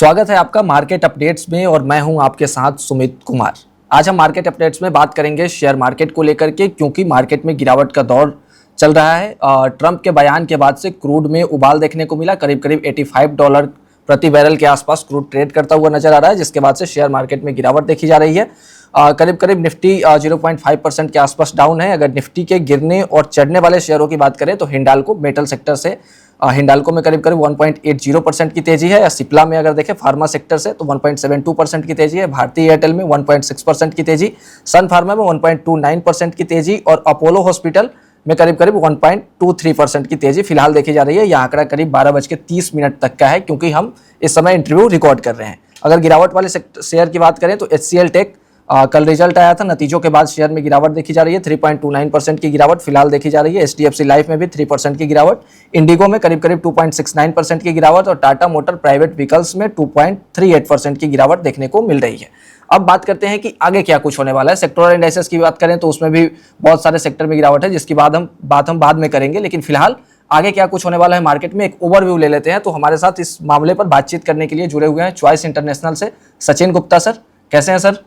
स्वागत है आपका मार्केट अपडेट्स में और मैं हूं आपके साथ सुमित कुमार। आज हम मार्केट अपडेट्स में बात करेंगे शेयर मार्केट को लेकर के, क्योंकि मार्केट में गिरावट का दौर चल रहा है। ट्रंप के बयान के बाद से क्रूड में उबाल देखने को मिला। करीब करीब $85 प्रति बैरल के आसपास क्रूड ट्रेड करता हुआ नजर आ रहा है, जिसके बाद से शेयर मार्केट में गिरावट देखी जा रही है। करीब करीब निफ्टी 0.5% के आसपास डाउन है। अगर निफ्टी के गिरने और चढ़ने वाले शेयरों की बात करें तो हिंडाल्को मेटल सेक्टर से हिंडाल्को में करीब करीब 1.80% की तेजी है। या सिप्ला में अगर देखें फार्मा सेक्टर से तो 1.72% की तेजी है। भारतीय एयरटेल में 1.6% की तेजी, सन फार्मा में 1.29% की तेजी और अपोलो हॉस्पिटल में करीब करीब 1.23% की तेजी फिलहाल देखी जा रही है। यह आंकड़ा करीब 12:30 तक का है, क्योंकि हम इस समय इंटरव्यू रिकॉर्ड कर रहे हैं। अगर गिरावट वाले शेयर की बात करें तो HCL टेक कल रिजल्ट आया था, नतीजों के बाद शेयर में गिरावट देखी जा रही है। 3.29% की गिरावट फिलहाल देखी जा रही है। HDFC लाइफ में भी 3% की गिरावट, इंडिगो में करीब करीब 2.69% की गिरावट और टाटा मोटर प्राइवेट व्हीकल्स में 2.38% की गिरावट देखने को मिल रही है। अब बात करते हैं कि आगे क्या कुछ होने वाला है। सेक्टोरल इंडाइसेस की बात करें तो उसमें भी बहुत सारे सेक्टर में गिरावट है, जिसकी बात हम बाद में करेंगे। लेकिन फिलहाल आगे क्या कुछ होने वाला है मार्केट में एक ओवरव्यू ले लेते हैं। तो हमारे साथ इस मामले पर बातचीत करने के लिए जुड़े हुए हैं चॉइस इंटरनेशनल से सचिन गुप्ता सर। कैसे हैं sir?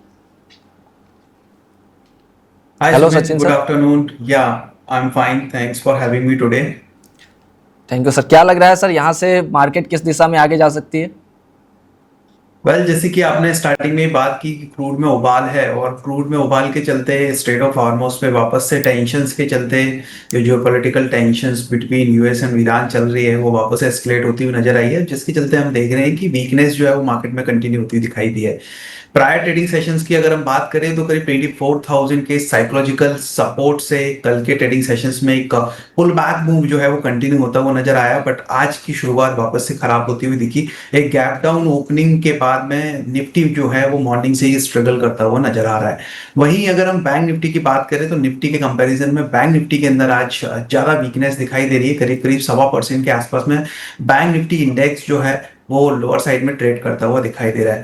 Hi hello Sumit, Sachin good sir. afternoon. Yeah, I'm fine. Thanks for having me today. Thank you sir. क्या लग रहा है सर, यहाँ से मार्केट किस दिशा में आगे जा सकती है? जैसे कि आपने स्टार्टिंग में ही बात की कि क्रूड में उबाल है और क्रूड में उबाल के चलते स्ट्रेट ऑफ हार्मोज पे वापस से टेंशंस के चलते जो geopolitical tensions between US and Iran चल रही है वो वापस एस्केलेट होती हुई नजर आई है, जिसके चलते हम देख रहे हैं कि वीकनेस जो है वो मार्केट में कंटिन्यू होती हुई दिखाई दी है। प्रायर ट्रेडिंग सेशंस की अगर हम बात करें तो करीब 24,000 के साइकोलॉजिकल सपोर्ट से कल के ट्रेडिंग सेशंस में एक पुल बैक मूव जो है वो कंटिन्यू होता हुआ नजर आया, बट आज की शुरुआत वापस से खराब होती हुई दिखी। एक गैप डाउन ओपनिंग के बाद में निफ्टी जो है वो मॉर्निंग से ही स्ट्रगल करता हुआ नजर आ रहा है। वहीं अगर हम बैंक निफ्टी की बात करें तो निफ्टी के कंपैरिजन में बैंक निफ्टी के अंदर आज ज्यादा वीकनेस दिखाई दे रही है। करीब करीब 1.25% के आसपास में बैंक निफ्टी इंडेक्स जो है वो लोअर साइड में ट्रेड करता हुआ दिखाई दे रहा है।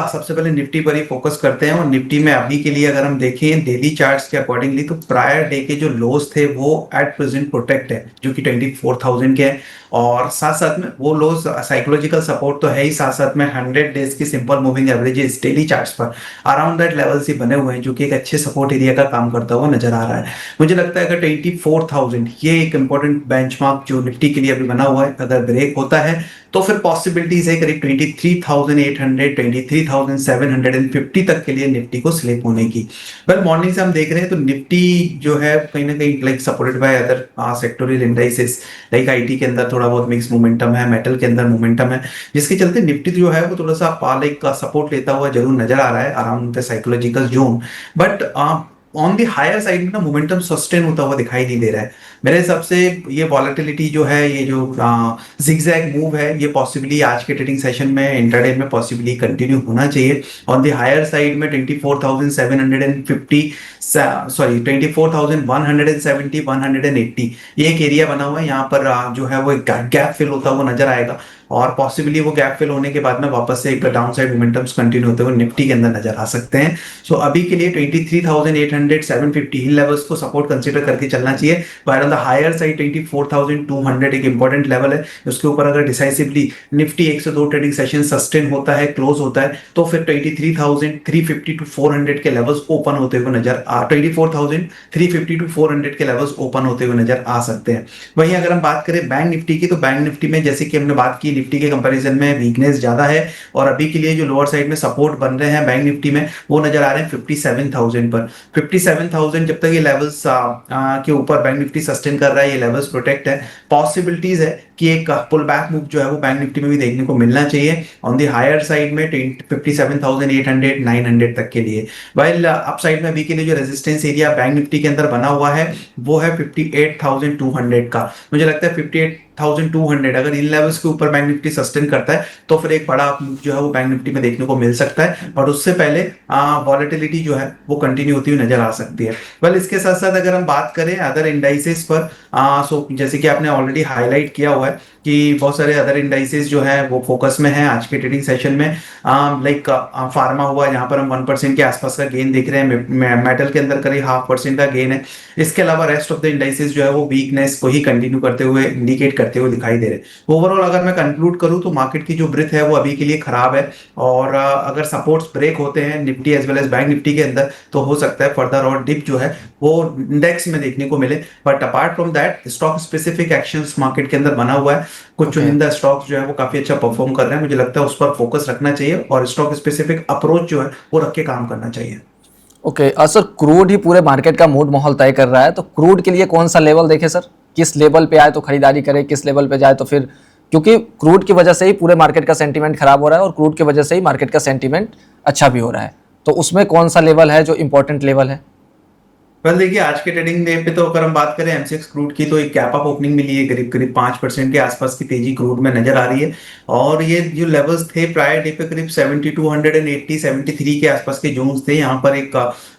सबसे पहले निफ्टी पर ही फोकस करते हैं और निफ्टी में अभी के लिए अगर हम देखें डेली चार्ट्स के अकॉर्डिंगली तो प्रायर डे के जो लोज थे वो एट प्रेजेंट प्रोटेक्ट है, जो कि 24,000 के हैं। और साथ साथ में वो लोज साइकोलॉजिकल सपोर्ट तो है ही, साथ साथ में 100 डेज की simple moving averages daily charts पर अराउंड दैट लेवल से बने हुए हैं, जो कि एक अच्छे सपोर्ट एरिया का काम करता हुआ नजर आ रहा है। मुझे लगता है अगर 24,000 ये एक इंपॉर्टेंट बेंचमार्क जो निफ्टी के लिए अभी बना हुआ है, अगर ब्रेक होता है तो फिर पॉसिबिलिटीज है करीब 23,800 23,750 तक के लिए निफ्टी को स्लिप होने की। मॉर्निंग से हम देख रहे हैं तो निफ्टी जो है कहीं ना कहीं like supported by other sectoral indices, like IT के अंदर थोड़ा बहुत मिक्स मोमेंटम है, मेटल के अंदर मोमेंटम है, जिसके चलते निफ्टी जो है वो थोड़ा सा लाइक सपोर्ट लेता हुआ जरूर नजर आ रहा है around the psychological zone. But on the higher side में ना मोमेंटम सस्टेन होता हुआ दिखाई नहीं दे रहा है मेरे हिसाब से। ये वॉलेटिलिटी जो है, ये जो जिगजैग मूव है, ये पॉसिबली आज के ट्रेडिंग सेशन में इंट्राडे में पॉसिबली कंटिन्यू होना चाहिए। ऑन द हायर साइड में 24,750 सॉरी 24,170 180 ये एक एरिया बना हुआ है। यहाँ पर जो है वो एक गैप फिल होता हुआ नजर आएगा और पॉसिबली वो गैप फिल होने के बाद में वापस से एक डाउन साइड मोमेंटम्स कंटिन्यू होते हुए निफ्टी के अंदर नजर आ सकते हैं। सो अभी के लिए 23,800 750 इन लेवल्स को सपोर्ट कंसीडर करके चलना चाहिए। By on the higher side 24,200 एक इंपॉर्टेंट लेवल है, उसके ऊपर अगर डिसाइसिवली निफ्टी 1 से 2 ट्रेडिंग सेशन सस्टेन होता है, क्लोज होता है, तो फिर 23,350 टू 400 के लेवल्स ओपन होते हुए नजर 24,350 टू 400 के लेवल्स ओपन होते हुए नजर आ सकते हैं। वहीं अगर हम बात करें बैंक निफ्टी की तो बैंक निफ्टी में जैसे कि हमने बात की निफ्टी के कंपैरिजन में वीकनेस ज्यादा है और अभी के लिए जो लोअर साइड में सपोर्ट बन रहे हैं बैंक निफ्टी में वो नजर आ रहे हैं 57,000 पर। 57,000 जब तक ये लेवल्स के ऊपर बैंक निफ्टी सस्टेन कर रहा है, ये लेवल्स प्रोटेक्ट है, पॉसिबिलिटीज है कि एक पुल बैक मूव जो है वो बैंक निफ्टी में भी देखने को मिलना चाहिए ऑन द हायर साइड में 57,800 900 तक के लिए। वाइल अप साइड में अभी के लिए जो रेजिस्टेंस एरिया बैंक निफ्टी के अंदर बना हुआ है वो है 58,200 का। मुझे लगता है 58,200 अगर इन लेवल्स के ऊपर बैंक निफ्टी सस्टेन करता है तो फिर एक बड़ा जो है वो बैंक निफ्टी में देखने को मिल सकता है और उससे पहले वॉलेटिलिटी जो है वो कंटिन्यू होती हुई नजर आ सकती है। इसके साथ साथ अगर हम बात करें अदर इंडाइसेस पर सो जैसे कि आपने ऑलरेडी हाईलाइट किया हुआ है कि बहुत सारे अदर इंडाइसेस जो है वो फोकस में है आज के ट्रेडिंग सेशन में। लाइक फार्मा हुआ, जहाँ पर हम 1% के आसपास का गेन देख रहे हैं, मेटल के अंदर करीब 0.5% का गेन है। इसके अलावा रेस्ट ऑफ द इंडाइसेस जो है वो वीकनेस को ही कंटिन्यू करते हुए, इंडिकेट करते हुए दिखाई दे रहे हैं। ओवरऑल अगर मैं कंक्लूड करूं तो मार्केट की जो ब्रिथ है वो अभी के लिए खराब है, और अगर सपोर्ट्स ब्रेक होते हैं Nifty as well as bank Nifty के अंदर, तो हो सकता है फर्दर और डिप जो है वो इंडेक्स में देखने को मिले। But apart from that, stock specific actions market के अंदर बना हुआ है। कुछ ओके चुनिंदा स्टॉक्स जो है वो काफी अच्छा परफॉर्म कर रहे हैं, मुझे लगता है उस पर फोकस रखना चाहिए और स्टॉक स्पेसिफिक अप्रोच जो है वो रख के काम करना चाहिए। ओके। सर क्रूड ही पूरे मार्केट का मूड माहौल तय कर रहा है, तो क्रूड के लिए कौन सा लेवल देखे सर? किस लेवल पे आए तो खरीदारी करें, किस लेवल पे जाए तो फिर, क्योंकि क्रूड की वजह से ही पूरे मार्केट का सेंटीमेंट खराब हो रहा है और क्रूड की वजह से ही मार्केट का सेंटीमेंट अच्छा भी हो रहा है, तो उसमें कौन सा लेवल है जो इंपॉर्टेंट लेवल है? वेल देखिए, आज के ट्रेडिंग डे पे तो अगर हम बात करें एमसीएक्स क्रूड की, तो एक कैप अप ओपनिंग मिली है, करीब करीब 5% के आसपास की तेजी क्रूड में नजर आ रही है। और ये जो लेवल्स थे प्रायर डे पे करीब 7280 73 के आसपास के जोन्स थे। यहाँ पर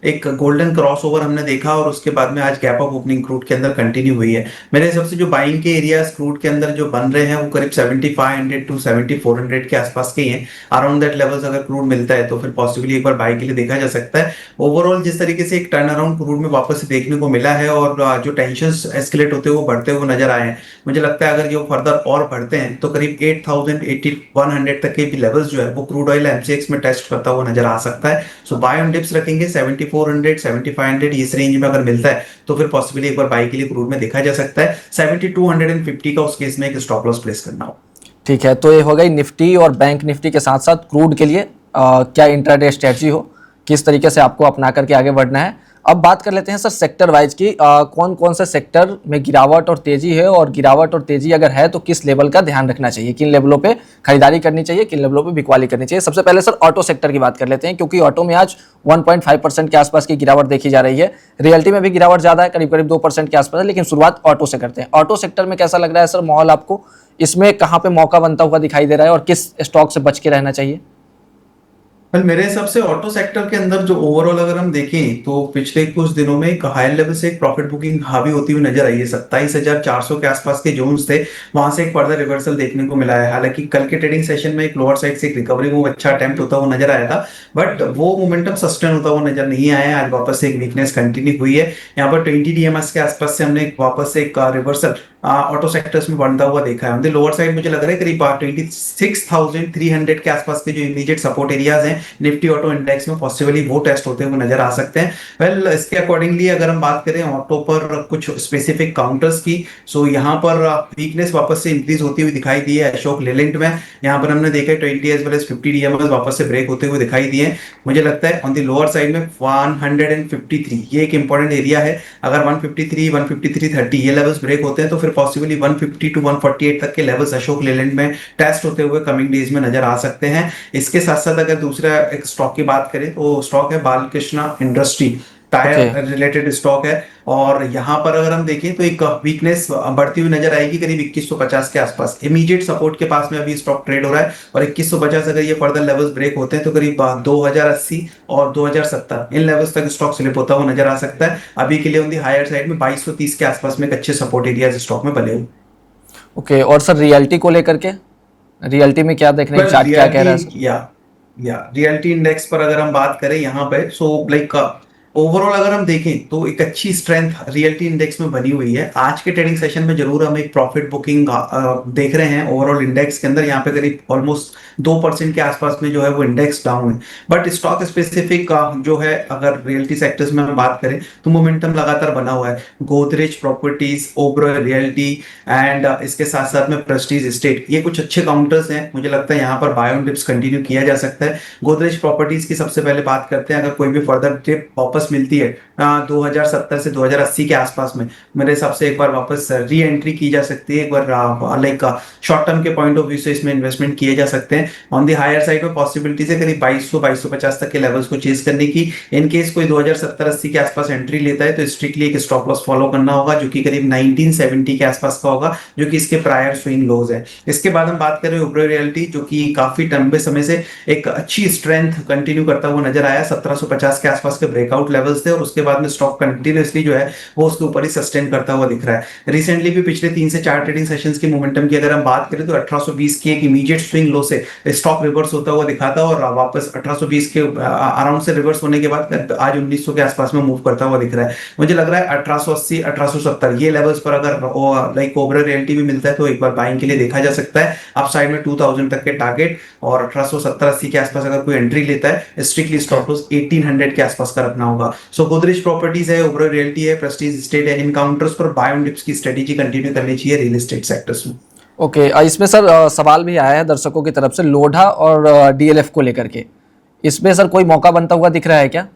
एक गोल्डन क्रॉस ओवर हमने देखा और उसके बाद में आज कैप अप ओपनिंग क्रूड के अंदर कंटिन्यू हुई है। मेरे हिसाब से जो बाइंग के एरियाज क्रूड के अंदर जो बन रहे हैं वो करीब 7500 टू 7400 के आसपास के ही हैं। अराउंड दैट लेवल्स अगर क्रूड मिलता है तो फिर पॉसिबली एक बार बाई के लिए देखा जा सकता है। ओवरऑल जिस तरीके से एक टर्न अराउंड क्रूड में वापस से देखने को मिला है और जो टेंशंस एस्केलेट होते हुए बढ़ते हुए नजर आए हैं, मुझे लगता है अगर ये फर्दर और बढ़ते हैं तो करीब 8000 8100 तक के भी लेवल्स जो है वो क्रूड ऑयल एमसीएक्स में टेस्ट करता हुआ नजर आ सकता है। सो बाय ऑन डिप्स रखेंगे 7400 7500 इस रेंज में अगर मिलता है तो फिर पॉसिबली एक बार बाई के लिए क्रूड में देखा जा सकता है। 7250 का उस केस में एक स्टॉप लॉस प्लेस करना हो। ठीक है, तो ये हो गई निफ्टी और बैंक निफ्टी के साथ साथ क्रूड के लिए क्या इंट्राडे स्ट्रेटजी हो, किस तरीके से आपको अपना करके आगे बढ़ना है। अब बात कर लेते हैं सर सेक्टर वाइज की, कौन कौन से सेक्टर में गिरावट और तेजी है, और गिरावट और तेजी अगर है तो किस लेवल का ध्यान रखना चाहिए, किन लेवलों पे खरीदारी करनी चाहिए, किन लेवलों पे बिकवाली करनी चाहिए। सबसे पहले सर ऑटो सेक्टर की बात कर लेते हैं, क्योंकि ऑटो में आज 1.5% के आसपास की गिरावट देखी जा रही है। रियल्टी में भी गिरावट ज्यादा है, करीब करीब 2% के आसपास है, लेकिन शुरुआत ऑटो से करते हैं। ऑटो सेक्टर में कैसा लग रहा है सर माहौल आपको, इसमें कहाँ पे मौका बनता हुआ दिखाई दे रहा है और किस स्टॉक से बच के रहना चाहिए? वेल मेरे हिसाब से ऑटो सेक्टर के अंदर जो ओवरऑल अगर हम देखें तो पिछले कुछ दिनों में एक हायर लेवल से एक प्रॉफिट बुकिंग हावी होती हुई नजर आई है। 27,400 के आसपास के जोन्स थे, वहां से एक फर्दर रिवर्सल देखने को मिला है। हालांकि कल के ट्रेडिंग सेशन में एक लोअर साइड से एक रिकवरी मूव अच्छा अटेम्प्ट होता हुआ नजर आया था, बट वो मोमेंटम सस्टेन होता हुआ नजर नहीं आया है। आज वापस से एक वीकनेस कंटिन्यू हुई है। यहाँ पर 20 डीएमएस के आसपास से हमने वापस से एक रिवर्सल ऑटो सेक्टर्स में बनता हुआ देखा है। ऑन द लोअर साइड मुझे लग रहा है करीब 26,300 के आसपास के जो इमीडिएट सपोर्ट एरियाज हैं निफ्टी ऑटो इंडेक्स में, पॉसिबली वो टेस्ट होते हुए नजर आ सकते हैं। वेल इसके अकॉर्डिंगली अगर हम बात करें ऑटो पर कुछ स्पेसिफिक काउंटर्स की, सो यहाँ पर वीकनेस वापस से इंक्रीज होती हुई दिखाई दी है अशोक लेलैंड में। यहाँ पर हमने देखा 20 एज वेल एज 50 डीएमएस वापस से ब्रेक होते हुए दिखाई दिए। मुझे लगता है ऑन द लोअर साइड में 153 ये एक इंपॉर्टेंट एरिया है। अगर 153 153.30 ये लेवल्स ब्रेक होते हैं तो फिर पॉसिबली 150 टू 148 तक के लेवल्स अशोक लेलैंड में टेस्ट होते हुए कमिंग डेज में नजर आ सकते हैं। इसके साथ साथ अगर दूसरा एक स्टॉक की बात करें तो स्टॉक है Balkrishna industry, okay tyre related stock है। और यहाँ पर अगर हम देखें तो एक वीकनेस बढ़ती हुई नजर आएगी करीब 2150 के आसपास। इमीडिएट सपोर्ट के पास में अभी स्टॉक ट्रेड हो रहा है और 2150 अगर ये फर्दर लेवल्स ब्रेक होते हैं तो करीब 2080 और 2070 इन लेवल्स तक स्टॉक स्लिप होता हुआ नजर आ सकता है। अभी के लिए ऑन दी हायर साइड में 2230 के आसपास में एक अच्छे सपोर्ट एरिया स्टॉक में बने हुए। ओके। और सर रियल्टी को लेकर के, रियल्टी में क्या देखने, वेल चार्ट क्या कह रहा है सर? रियलिटी या रियलिटी इंडेक्स पर अगर हम बात करें यहाँ पे, सो लाइक ओवरऑल अगर हम देखें तो एक अच्छी स्ट्रेंथ रियलिटी इंडेक्स में बनी हुई है। आज के ट्रेडिंग सेशन में जरूर हम एक प्रॉफिट बुकिंग देख रहे हैं ओवरऑल इंडेक्स के अंदर। यहाँ पे करीब ऑलमोस्ट 2% के आसपास में जो है वो इंडेक्स डाउन है। बट स्टॉक स्पेसिफिक जो है अगर रियलिटी सेक्टर्स में हम बात करें तो मोमेंटम लगातार बना हुआ है। Godrej properties, Oberoi realty and इसके साथ साथ में प्रेस्टीज एस्टेट, ये कुछ अच्छे काउंटर्स हैं। मुझे लगता है यहाँ पर बाय ऑन डिप्स कंटिन्यू किया जा सकता है। गोदरेज प्रॉपर्टीज की सबसे पहले बात करते हैं। अगर कोई भी फर्दर डिप वापस मिलती है 2070 से 2080 के आसपास में, मेरे हिसाब से एक बार वापस री एंट्री की जा सकती है। एक बार लाइक शॉर्ट टर्म के पॉइंट ऑफ व्यू से इसमें इन्वेस्टमेंट किए जा सकते हैं। ऑन दी हायर साइड में पॉसिबिलिटीज है करीब 2200-2250 तक के लेवल्स को चेज करने की। इन केस कोई 2070-80 के आसपास एंट्री लेता है तो स्ट्रिक्टली एक स्टॉप लॉस फॉलो करना होगा जो कि करीब 1970 के आसपास का होगा, जो कि इसके प्रायर स्विंग लोज है। इसके बाद हम बात करें ओबरॉय रियल्टी, जो कि काफी लंबे समय से एक अच्छी स्ट्रेंथ कंटिन्यू करता हुआ नजर आया। 1750 के आसपास के ब्रेकआउट लेवल्स थे और उसके बाद में स्टॉक कंटिन्यूसली जो है वो उसके ऊपर ही सस्टेन करता हुआ दिख रहा है। रिसेंटली भी पिछले 3 से 4 ट्रेडिंग सेशंस के मोमेंटम की अगर हम बात करें तो 1820 की एक इमीडिएट स्विंग लो से स्टॉक रिवर्स होता हुआ दिखा था और वापस 1820 के अराउंड से रिवर्स होने के बाद आज 1900 के आसपास में मूव करता हुआ दिख रहा है। मुझे लग रहा है 1880 1870 ये लेवल्स पर अगर लाइक ओवरऑल रियलिटी भी मिलता है तो एक बार बाइंग के लिए देखा जा सकता है। अप साइड में 2000 तक के टारगेट और 1870-80 के आसपास अगर कोई एंट्री लेता है स्ट्रिक्टली स्टॉप लॉस 1800 के आसपास का रखना होगा। सो गोदरेज प्रॉपर्टीज है, ओवरऑल रियलिटी है, प्रेस्टीज स्टेट है, इन काउंटर्स पर बाय ऑन डिप्स की स्ट्रेटेजी कंटिन्यू करनी चाहिए रियल एस्टेट सेक्टर्स में। ओके, इसमें सर सवाल भी आया है दर्शकों की तरफ से लोढ़ा और डीएलएफ को लेकर के, इसमें सर कोई मौका बनता हुआ दिख रहा है क्या?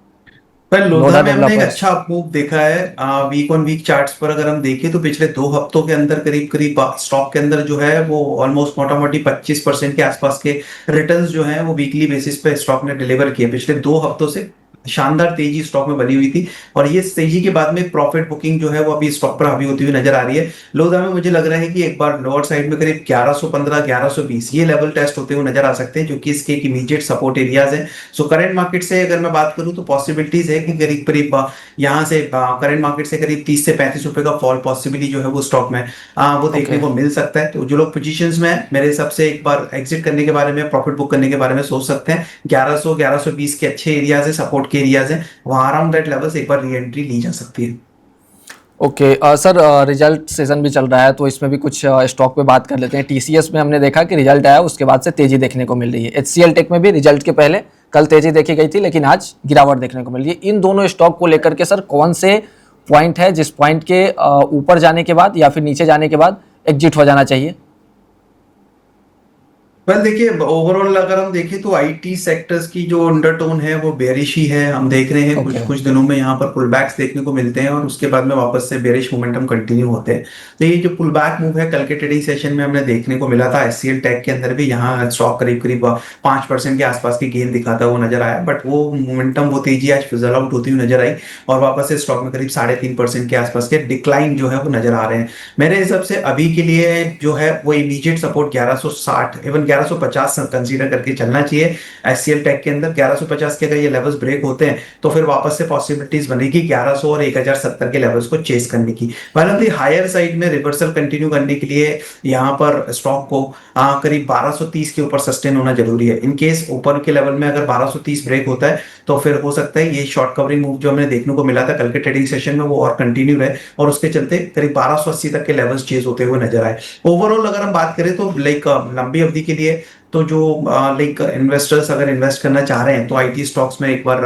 पर लोधा लोढ़ा में हमने एक डेवलपर्स। अच्छा मूव देखा है वीक ऑन वीक चार्ट्स पर अगर हम देखें तो पिछले 2 हफ्तों के अंदर करीब करीब स्टॉक के अंदर जो है वो ऑलमोस्ट मोटा मोटी 25% के आसपास के रिटर्न्स जो है वो वीकली बेसिस पे स्टॉक ने डिलीवर किए। पिछले 2 हफ्तों से शानदार तेजी स्टॉक में बनी हुई थी और ये तेजी के बाद में प्रॉफिट बुकिंग जो है वो अभी स्टॉक पर हावी होती हुई नजर आ रही है। लोधा में मुझे लग रहा है कि एक बार लोअर साइड में करीब 1115 1120 ये लेवल टेस्ट होते हुए नजर आ सकते हैं जो कि इसके एक इमीडिएट सपोर्ट एरियाज है। सो करंट मार्केट से अगर मैं बात करूं तो पॉसिबिलिटीज है कि करीब करीब यहाँ से करंट मार्केट से करीब 30 से 35 रुपए का फॉल पॉसिबिलिटी जो है वो स्टॉक में वो देखने को मिल सकता है। तो जो लोग पोजीशंस में है मेरे हिसाब से एक बार एग्जिट करने के बारे में, प्रॉफिट बुक करने के बारे में सोच सकते हैं। 1100 1120 के अच्छे एरियाज है, सपोर्ट के एरियाज हैं, वहां अराउंड दैट लेवल्स एक बार री एंट्री ली जा सकती है। ओके, सर रिजल्ट सीजन भी चल रहा है तो इसमें भी कुछ स्टॉक पे बात कर लेते हैं। टीसीएस में हमने देखा कि रिजल्ट आया उसके बाद से तेजी देखने को मिल रही है। एचसीएल टेक में भी रिजल्ट के पहले कल तेजी देखी गई थी लेकिन आज गिरावट देखने को मिल रही है। इन दोनों स्टॉक को लेकर के सर कौन से पॉइंट है जिस पॉइंट के ऊपर जाने के बाद या फिर नीचे जाने के बाद एग्जिट हो जाना चाहिए? वेल देखिए ओवरऑल अगर हम देखें तो आईटी सेक्टर्स की जो अंडरटोन है वो बेरिश ही है। हम देख रहे हैं कुछ ओके। कुछ दिनों में यहाँ पर पुल बैक्स देखने को मिलते हैं और उसके बाद में वापस से बेरिश मोमेंटम कंटिन्यू होते हैं। तो ये जो पुल बैक मूव है कल के ट्रेडिंग सेशन में हमने देखने को मिला था। एचसीएल टेक के अंदर भी यहाँ स्टॉक करीब करीब 5% के आसपास की गेन दिखाता हुआ नजर आया बट वो मोमेंटम वो तेजी आज फिजल आउट होती हुई नजर आई और वापस से स्टॉक में करीब 3.5% के आसपास के डिक्लाइन जो है वो नजर आ रहे हैं। मेरे हिसाब से अभी के लिए जो है वो इमीडिएट सपोर्ट 1160 इवन 1150 कंसीडर करके चलना चाहिए। एचसीएल टेक के अंदर 1150 के अगर ये लेवल्स ब्रेक होते हैं तो फिर वापस से पॉसिबिलिटीज बनेगी 1100 और 1070 के लेवल्स को चेस करने की। हालांकि हायर साइड में रिवर्सल कंटिन्यू करने के लिए यहाँ पर स्टॉक को करीब 1230 के ऊपर सस्टेन होना जरूरी है। इन केस ऊपर के लेवल में अगर 1230 ब्रेक होता है तो फिर हो सकता है ये शॉर्ट कवरिंग मूव जो हमने देखने को मिला था कल के ट्रेडिंग सेशन में वो और कंटिन्यू रहे और उसके चलते करीब 1280 तक के लेवल्स चेज होते हुए नजर आए। ओवरऑल अगर हम बात करें तो लाइक लंबी अवधि के लिए तो जो लाइक इन्वेस्टर्स अगर इन्वेस्ट करना चाह रहे हैं तो आईटी स्टॉक्स में एक बार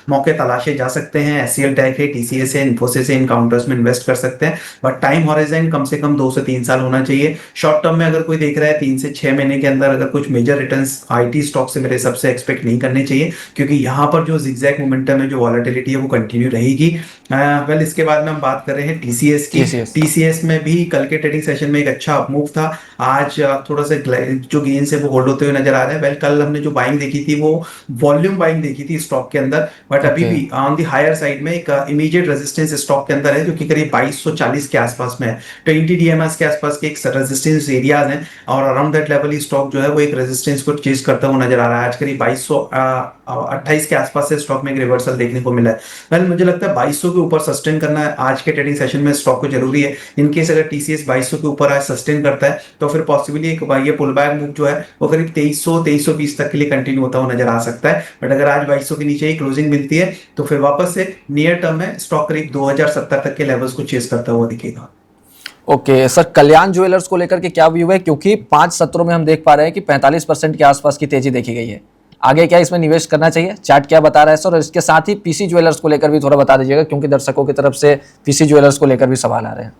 मौके तलाशे जा सकते हैं। एचसीएल टेक है, टीसीएस है, इन्फोसिस है, इन काउंटर्स में इन्वेस्ट कर सकते हैं बट टाइम हॉरिजन कम से कम 2 से 3 साल होना चाहिए। शॉर्ट टर्म में अगर कोई देख रहा है 3 से 6 महीने के अंदर अगर कुछ मेजर रिटर्न्स आईटी स्टॉक से मेरे हिसाब से एक्सपेक्ट नहीं करने चाहिए क्योंकि यहाँ पर जो जिगजैग मोमेंटम है, जो वॉलेटिलिटी है वो कंटिन्यू रहेगी। वेल इसके बाद में हम बात कर रहे हैं टीसीएस की। टीसीएस में भी कल के ट्रेडिंग सेशन में एक अच्छा मूव था। आज थोड़ा सा जो गेन्स है वो होल्ड होते हुए नजर आ रहे हैं। वेल कल हमने जो बाइंग देखी थी वो वॉल्यूम बाइंग देखी थी स्टॉक के अंदर बट अभी भी ऑन द हायर साइड में एक इमीडिएट रेजिस्टेंस स्टॉक के अंदर है जो कि करीब 2240 के आसपास में है। 20 डीएमएस के आसपास के एक रेजिस्टेंस एरियाज हैं और around that level he stock जो है वो एक रेजिस्टेंस को चेज करता हुआ नजर आ रहा है। आज करीब 2228 के आसपास से स्टॉक में एक रिवर्सल देखने को मिला है। वेल मुझे लगता है 2200 के ऊपर सस्टेन करना है आज के ट्रेडिंग सेशन में स्टॉक को जरूरी है। इनकेस अगर टीसीएस 2200 के ऊपर आज सस्टेन करता है तो फिर पॉसिबली एक ये पुल बैक मूव जो है वो करीब 2300 2320 तक के लिए कंटिन्यू होता हुआ नजर आ सकता है बट अगर आज 2200 के नीचे ही क्लोजिंग मिलती है तो फिर वापस से नियर टर्म में स्टॉक करीब 2070 तक के लेवल्स को चेस करता हुआ दिखेगा। ओके सर, कल्याण ज्वेलर्स को लेकर के क्या व्यू है क्योंकि 5 सत्रों में हम देख पा रहे हैं कि 45% के आसपास की तेजी देखी गई है। आगे क्या इसमें निवेश करना चाहिए, चार्ट क्या बता रहा है सर? और इसके साथ ही पीसी ज्वेलर्स को लेकर भी थोड़ा बता दीजिएगा क्योंकि दर्शकों की तरफ से पीसी ज्वेलर्स को लेकर भी सवाल आ रहे हैं।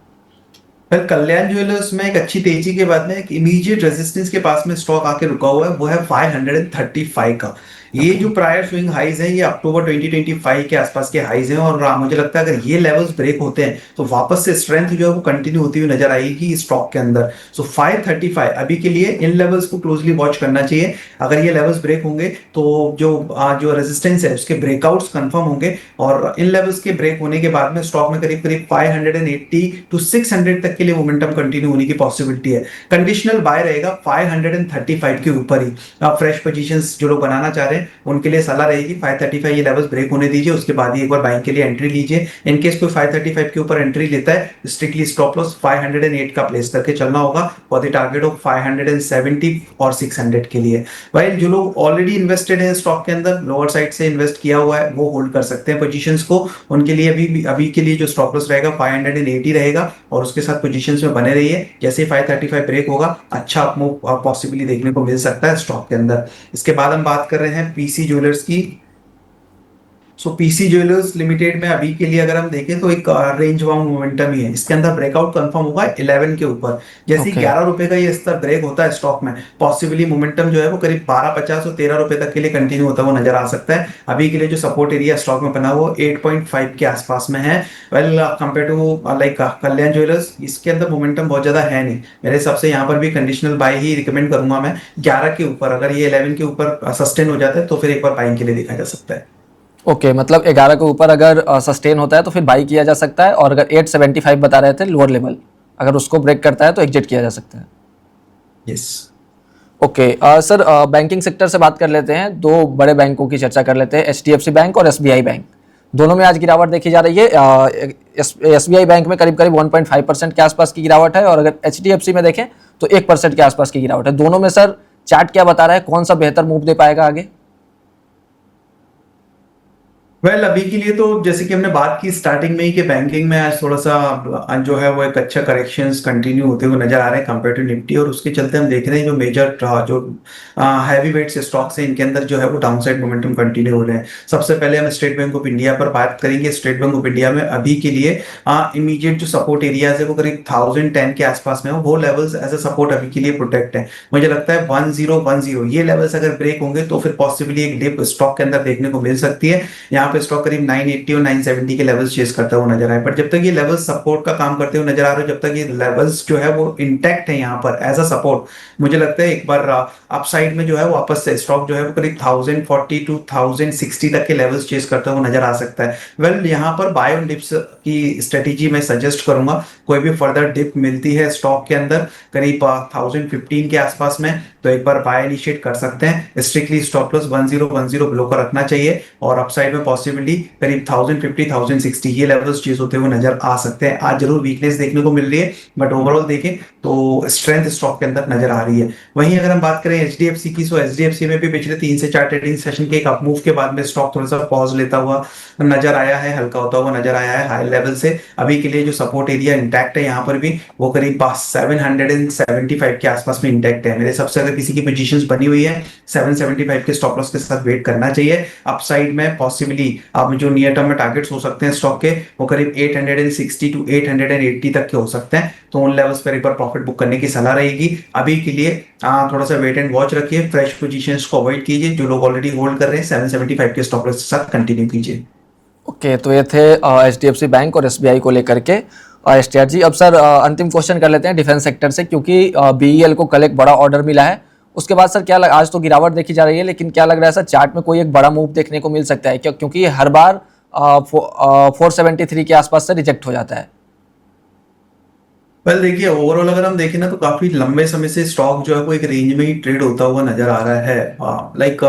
फिर कल्याण ज्वेलर्स में एक अच्छी तेजी के बाद में एक इमीडिएट रेजिस्टेंस के पास में स्टॉक आके रुका हुआ है वो है 535 का। ये जो प्रायर स्विंग हाइज है ये अक्टूबर 2025 के आसपास के हाइज हैं और मुझे लगता है अगर ये लेवल्स ब्रेक होते हैं तो वापस से स्ट्रेंथ जो है वो कंटिन्यू होती हुई नजर आएगी स्टॉक के अंदर। सो 535 अभी के लिए इन लेवल्स को क्लोजली वॉच करना चाहिए। अगर ये लेवल्स ब्रेक होंगे तो जो रेजिस्टेंस है उसके ब्रेकआउट्स कंफर्म होंगे और इन लेवल्स के ब्रेक होने के बाद में स्टॉक में करीब करीब 580 to 600 तक के लिए मोमेंटम कंटिन्यू होने की पॉसिबिलिटी है। कंडीशनल बाय रहेगा 535 के ऊपर ही। फ्रेश पोजीशंस जो लोग बनाना चाह रहे हैं हैं उनके लिए सलाह रहेगी 535 ये लेवल्स ब्रेक होने दीजिए, उसके बाद ही एक बार बाइंग के लिए एंट्री लीजिए। इन केस कोई 535 के ऊपर एंट्री लेता है, स्ट्रिक्टली स्टॉप लॉस 508 का प्लेस करके चलना होगा फॉर द टारगेट ऑफ 570 और 600 के लिए। भाई जो लोग ऑलरेडी इन्वेस्टेड हैं स्टॉक के अंदर, लोअर साइड से इन्वेस्ट किया हुआ है, वो होल्ड कर सकते हैं पोजीशंस को। उनके लिए अभी के लिए जो स्टॉप लॉस रहेगा 580 रहेगा और उसके साथ पोजीशंस में बने रहिए। जैसे ही 535 ब्रेक होगा अच्छा मूव पॉसिबली देखने को मिल सकता है स्टॉक के अंदर। इसके बाद हम बात कर रहे हैं पीसी ज्वेलर्स की। सो पीसी ज्वेलर्स लिमिटेड में अभी के लिए अगर हम देखें तो एक रेंज बाउंड मोमेंटम ही है, इसके अंदर ब्रेकआउट कंफर्म होगा 11 के ऊपर। जैसे ओके 11 रुपए का ये स्तर ब्रेक होता है स्टॉक में, पॉसिबली मोमेंटम जो है वो करीब 12.50 और 13 रुपए तक के लिए कंटिन्यू होता हुआ नजर आ सकता है। अभी के लिए जो सपोर्ट एरिया स्टॉक में बना हुआ 8.5 के आसपास में है। Well compare to like Kalyan jewellers, इसके अंदर मोमेंटम बहुत ज्यादा है नहीं मेरे हिसाब से। यहाँ पर भी कंडीशनल बाय ही रिकमेंड करूंगा मैं 11 के ऊपर। अगर ये 11 के ऊपर सस्टेन हो जाता है तो फिर एक बार बाइंग के लिए देखा जा सकता है। ओके, मतलब 11 के ऊपर अगर सस्टेन होता है तो फिर बाई किया जा सकता है, और अगर 875 बता रहे थे लोअर लेवल, अगर उसको ब्रेक करता है तो एग्जिट किया जा सकता है। Yes okay sir, banking sector से बात कर लेते हैं। दो बड़े बैंकों की चर्चा कर लेते हैं, एचडीएफसी बैंक और एसबीआई बैंक। दोनों में आज गिरावट देखी जा रही है। एसबीआई बैंक में करीब करीब 1.5% के आसपास की गिरावट है, और अगर एचडीएफसी में देखें तो 1% के आसपास की गिरावट है। दोनों में सर चार्ट क्या बता रहा है, कौन सा बेहतर मूव दे पाएगा आगे? वेल अभी के लिए तो जैसे कि हमने बात की स्टार्टिंग में ही कि बैंकिंग में आज थोड़ा सा जो है वो एक अच्छा करेक्शंस कंटिन्यू होते हुए नजर आ रहे हैं कंपेयर टू निफ्टी, और उसके चलते हम देख रहे हैं जो मेजर जो हैवी वेट्स स्टॉक्स हैं इनके अंदर जो है वो डाउनसाइड मोमेंटम कंटिन्यू हो रहे हैं। सबसे पहले हम स्टेट बैंक ऑफ इंडिया पर बात करेंगे। स्टेट बैंक ऑफ इंडिया में अभी के लिए इमीडिएट जो सपोर्ट एरियाज है वो करीब 1010 के आसपास में है, वो लेवल्स एज अ सपोर्ट अभी के लिए प्रोटेक्ट है। मुझे लगता है 1010 ये लेवल्स अगर ब्रेक होंगे तो फिर पॉसिबली एक डिप स्टॉक के अंदर देखने को मिल सकती है। यहाँ पे स्टॉक करीब 980 और 970 के लेवल्स चेस करता हुआ नजर आए, पर जब तक ये लेवल्स सपोर्ट का काम करते हुए नजर आ रहे हो, जब तक ये लेवल्स जो है वो इंटैक्ट है यहाँ पर एज अ सपोर्ट, मुझे लगता है एक बार अपसाइड में जो है वापस से स्टॉक जो है वो करीब 1040 टू 1060 तक के लेवल्स चेस करता हुआ नजर आ सकता है। वेल यहाँ पर बाय ऑन डिप्स की स्ट्रेटेजी मैं सजेस्ट करूंगा। कोई भी फर्दर डिप मिलती है स्टॉक के अंदर करीब 1015 के आसपास में, तो एक बार बाय इनिशिएट कर सकते हैं। स्ट्रिक्टली स्टॉप लॉस 1010 बिलो का रखना चाहिए, और अपसाइड में पॉसिबिलिटी करीब 1050 1060 ये लेवल्स चेज होते हुए नजर आ सकते हैं। आज जरूर वीकनेस देखने को मिल रही है, बट ओवरऑल देखें तो स्ट्रेंथ स्टॉक के अंदर नजर आ रही है। वहीं अगर हम बात करें एचडीएफसी की, तो एचडीएफसी में भी पिछले 3 से 4 ट्रेडिंग सेशन के एक अपमूव के बाद में स्टॉक थोड़ा सा पॉज लेता हुआ नजर आया है, हल्का होता हुआ नजर आया है हाई लेवल से। अभी के लिए जो सपोर्ट एरिया इंटैक्ट है यहाँ पर भी वो करीब 775 के आसपास में इंटैक्ट है। मेरे सबसे अगर किसी की पोजीशंस बनी हुई है 775 के स्टॉप लॉस के साथ वेट करना चाहिए। अपसाइड में पॉसिबली आप जो नियर टर्म में टारगेट्स हो सकते हैं स्टॉक के वो करीब 860 टू 880 तक के हो सकते हैं, तो उन लेवल्स पर एक बार प्रॉफिट बुक करने की सलाह रहेगी। अभी के लिए थोड़ा सा वेट एंड वॉच रखिए, फ्रेश पोजीशंस को अवॉइड कीजिए। जो लोग ऑलरेडी होल्ड कर रहे हैं 775 के स्टॉप लॉस के साथ कंटिन्यू कीजिए। ओके, तो ये थे एचडीएफसी बैंक और एसबीआई को लेकर के स्ट्रैटेजी। अब सर अंतिम क्वेश्चन कर लेते हैं डिफेंस सेक्टर से, क्योंकि बीईएल को कल एक बड़ा ऑर्डर मिला है। उसके बाद सर क्या आज तो गिरावट देखी जा रही है, लेकिन क्या लग रहा है सर चार्ट में कोई एक बड़ा मूव देखने को मिल सकता है क्या? क्योंकि ये हर बार 473 के आसपास से रिजेक्ट हो जाता है। वेल देखिए ओवरऑल अगर हम देखें ना तो काफी लंबे समय से स्टॉक जो है वो एक रेंज में ही ट्रेड होता हुआ नजर आ रहा है। लाइक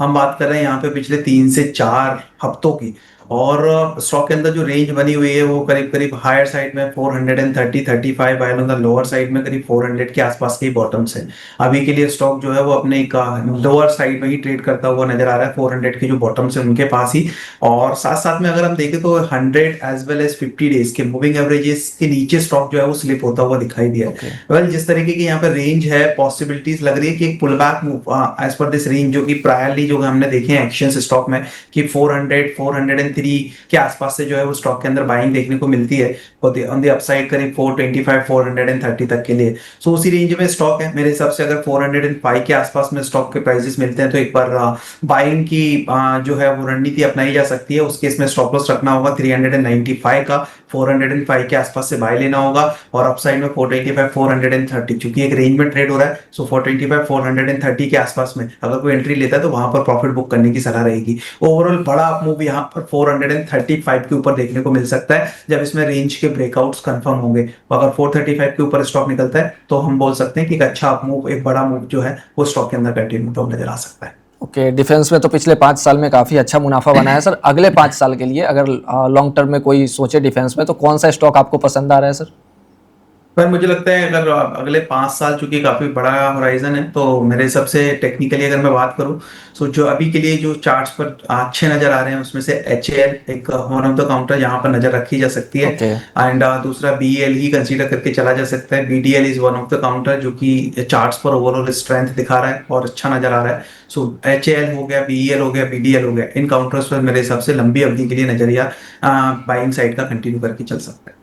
हम बात कर रहे हैं यहाँ पे पिछले 3 से 4 हफ्तों की, और स्टॉक के अंदर जो रेंज बनी हुई है वो करीब करीब हायर साइड में 430 35 while on the lower side में करीब 400 के आसपास के बॉटम्स है। अभी के लिए स्टॉक जो है वो अपने एक लोअर साइड में ही ट्रेड करता हुआ नजर आ रहा है, 400 के जो बॉटम्स है उनके पास ही। और साथ साथ में अगर हम देखें तो 100 एज वेल एज 50 डेज के मूविंग एवरेजेस के नीचे स्टॉक जो है वो स्लिप होता हुआ दिखाई दिया है। वेल जिस तरीके की यहाँ पे रेंज है, पॉसिबिलिटीज लग रही है कि एक pull back move as per this range, जो कि प्रायरली जो हमने देखे हैं एक्शंस स्टॉक में कि 400 403 के आसपास से जो है वो स्टॉक के अंदर बाइंग देखने को मिलती है ऑन द अपसाइड करीब 425 430 तक के लिए। सो उसी रेंज में स्टॉक है मेरे हिसाब से। अगर 405 के आसपास में स्टॉक के प्राइसेस मिलते हैं तो एक बार बाइंग की जो है वो रणनीति अपनाई जा सकती है। उस केस में स्टॉप लॉस रखना होगा 395 का, 405 के आसपास से बाय लेना होगा, और अपसाइड में 425 430, क्योंकि एक रेंज में ट्रेड हो रहा है। सो 425 430 के आसपास में अगर कोई एंट्री लेता है तो वहां पर प्रॉफिट बुक करने की सलाह रहेगी। ओवरऑल बड़ा मूव यहाँ पर 435 के ऊपर देखने को मिल सकता है जब इसमें रेंज के ब्रेकआउट्स कंफर्म होंगे। अगर 435 के ऊपर स्टॉक निकलता है तो हम बोल सकते हैं कि एक अच्छा मूव, एक बड़ा मूव जो है वो स्टॉक के अंदर कंटिन्यू तो नजर आ सकता है। ओके, डिफेंस में तो पिछले 5 साल में काफ़ी अच्छा मुनाफा बना है सर। अगले 5 साल के लिए अगर लॉन्ग टर्म में कोई सोचे डिफेंस में, तो कौन सा स्टॉक आपको पसंद आ रहा है सर? पर मुझे लगता है अगर अगले 5 साल, चूंकि काफी बड़ा होराइजन है, तो मेरे हिसाब से टेक्निकली अगर मैं बात करूं, तो जो अभी के लिए जो चार्ट्स पर अच्छे नजर आ रहे हैं उसमें से HAL एक वन ऑफ द काउंटर यहाँ पर नजर रखी जा सकती है। ओके। एंड दूसरा BEL ही कंसीडर करके चला जा सकता है। BDL is one of the counter जो कि चार्ट्स पर ओवरऑल स्ट्रेंथ दिखा रहा है और अच्छा नजर आ रहा है। सो HAL हो गया, BEL हो गया, BDL हो गया, इन काउंटर्स पर मेरे हिसाब से लंबी अवधि के लिए नजरिया बाइंग साइड का कंटिन्यू करके चल सकता है।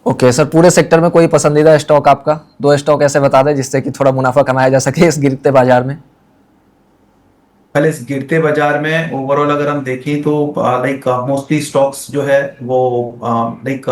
ओके सर, पूरे सेक्टर में कोई पसंदीदा स्टॉक आपका? 2 स्टॉक ऐसे बता दें जिससे कि थोड़ा मुनाफा कमाया जा सके इस गिरते बाजार में। पहले इस गिरते बाजार में ओवरऑल अगर हम देखें तो लाइक मोस्टली स्टॉक्स जो है वो लाइक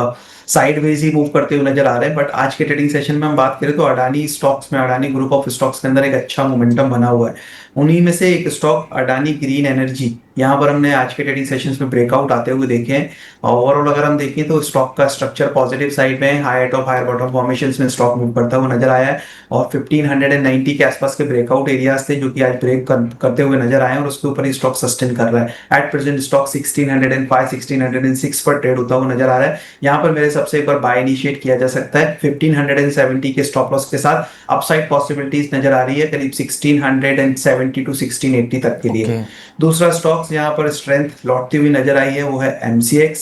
साइडवेज ही मूव करते हुए नजर आ रहे हैं। बट आज के ट्रेडिंग सेशन में हम बात करें तो अडानी स्टॉक्स में, अडानी ग्रुप ऑफ स्टॉक्स के अंदर एक अच्छा मोमेंटम बना हुआ है। उन्हीं में से एक स्टॉक अडानी ग्रीन एनर्जी, यहाँ पर हमने आज के ट्रेडिंग सेशंस में ब्रेकआउट आते हुए देखे हैं। ओवरऑल अगर हम देखें तो स्टॉक का स्ट्रक्चर पॉजिटिव साइड में, higher top higher bottom formation में स्टॉक मूव करता हुआ नजर आया है। और 1590 के आसपास के ब्रेकआउट एरियाज थे जो कि आज ब्रेक करते हुए नजर आए हैं, और उसके ऊपर ही स्टॉक सस्टेन कर रहा है। एट प्रेजेंट स्टॉक 1605 1606 पर ट्रेड होता हुआ नजर आ रहा है। यहाँ पर मेरे सबसे एक बार बाय इनिशिएट किया जा सकता है 1570 के स्टॉप लॉस के साथ। अपसाइड पॉसिबिलिटीज नजर आ रही है करीब 1670 टू 1680 तक के लिए। ओके। दूसरा स्टॉक्स यहाँ पर स्ट्रेंथ लौटती हुई नजर आई है वो है MCX,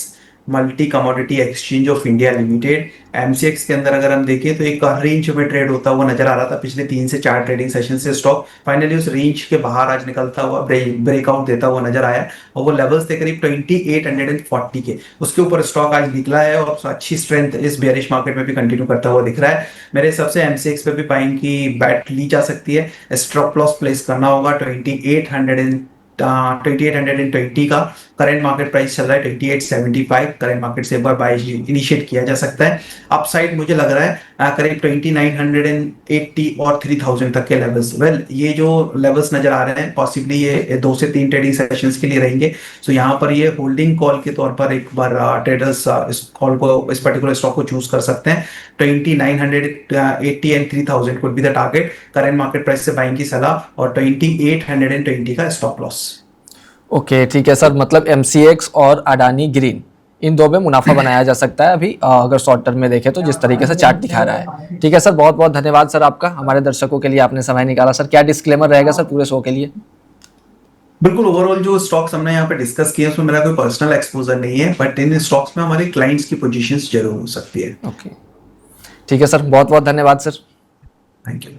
multi commodity exchange of India limited. MCX के अंदर अगर हम देखें तो एक रेंज में ट्रेड होता हुआ नजर आ रहा था पिछले 3 से 4 ट्रेडिंग सेशन से। स्टॉक फाइनली उस रेंज के बाहर आज निकलता हुआ ब्रेकआउट देता हुआ नजर आया, और वो लेवल्स थे करीब 2840 के। उसके ऊपर स्टॉक आज निकला है और अच्छी स्ट्रेंथ इस बेयरिश मार्केट में भी कंटिन्यू करता हुआ दिख रहा है। मेरे हिसाब से MCX पे भी बाइंग की बैट ली जा सकती है। स्टॉप लॉस प्लेस करना होगा 2820 का। करंट मार्केट प्राइस चल रहा है 2875। करंट मार्केट से एक बार बाय इनिशिएट किया जा सकता है। अपसाइड मुझे लग रहा है करीब 2980 और 3000 तक के लेवल्स। ये जो लेवल्स नजर आ रहे हैं पॉसिबली ये 2 से 3 ट्रेडिंग सेशंस के लिए रहेंगे। सो यहाँ पर ये होल्डिंग कॉल के तौर पर एक बार ट्रेडर्स इस कॉल को, इस पर्टिकुलर स्टॉक को चूज कर सकते हैं। 2980 and 3000 could be the target. Current market price से बाइंग की सलाह और 2820 का स्टॉप लॉस। ओके ठीक है सर, मतलब MCX और अडानी ग्रीन, इन दो में मुनाफा बनाया जा सकता है अभी अगर शॉर्ट टर्म में देखें तो, जिस तरीके से चार्ट दिखा रहा है। ठीक है सर, बहुत बहुत धन्यवाद सर आपका, हमारे दर्शकों के लिए आपने समय निकाला। सर क्या डिस्क्लेमर रहेगा सर पूरे शो के लिए? बिल्कुल, ओवरऑल जो स्टॉक्स हमने यहाँ पे डिस्कस किए उसमें मेरा कोई पर्सनल एक्सपोजर नहीं है, बट इन स्टॉक्स में हमारे क्लाइंट्स की पोजीशंस जरूर हो सकती है। ओके ठीक है सर, बहुत बहुत धन्यवाद सर। Thank you.